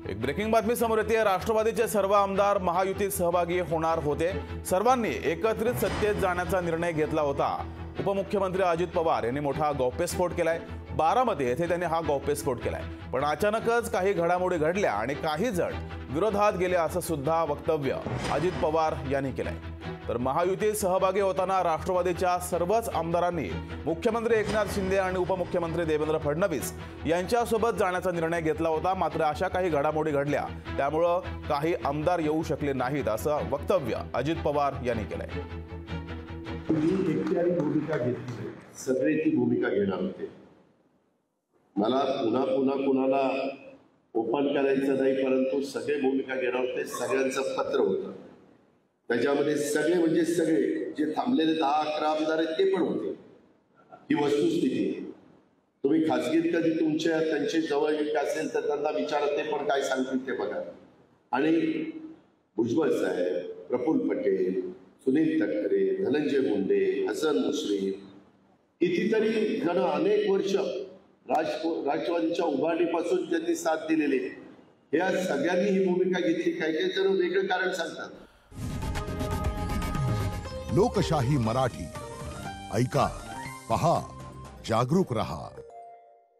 एक ब्रेकिंग बातमी समोर येते। राष्ट्रवादीचे सर्व आमदार महायुतीत सहभागी होणार होते। सर्वांनी एकत्रित सत्तेत जाण्याचा निर्णय घेतला होता। उपमुख्यमंत्री अजित पवार यांनी मोठा गौप्यस्फोट केलाय। बारामती येथे त्यांनी हा गौप्यस्फोट केलाय। पण अचानकच काही घडामोडी घडल्या आणि काही जण विरोधात गेले असं सुद्धा वक्तव्य अजित पवार यांनी केलंय। तर महायुतीत सहभागी होताना राष्ट्रवादीच्या सर्वच आमदारांनी मुख्यमंत्री एकनाथ शिंदे आणि उपमुख्यमंत्री देवेंद्र फडणवीस यांच्यासोबत जाण्याचा निर्णय घेतला होता। मात्र अशा काही घडामोडी घडल्या त्यामुळे काही आमदार येऊ शकले नाहीत असं वक्तव्य अजित पवार यांनी केलंय। भूमिका घेतली, सगळे ती भूमिका घेणार होते। मला पुन्हा पुन्हा कुणाला ओपन करायचं नाही, परंतु सगळे भूमिका घेणार होते। सगळ्यांचं पत्र होतं, त्याच्यामध्ये सगळे म्हणजे सगळे जे थांबलेले 10-11 आमदार आहेत ते पण होते। ही वस्तुस्थिती आहे। तुम्ही खासगीत कधी तुमच्या त्यांचे जवळ असेल तर त्यांना विचारा, ते पण काय सांगतील ते बघा। आणि भुजबळ साहेब, प्रफुल्ल पटेल, सुनील तटकरे, धनंजय मुंडे, हसन मुश्रीफ, कितीतरी जण अनेक वर्ष राष्ट्रवादीच्या उभारणीपासून ज्यांनी साथ दिलेली, या सगळ्यांनी ही भूमिका घेतली। काही काही जण वेगळं कारण सांगतात। लोकशाही मराठी ऐका, पहा, जागरूक रहा।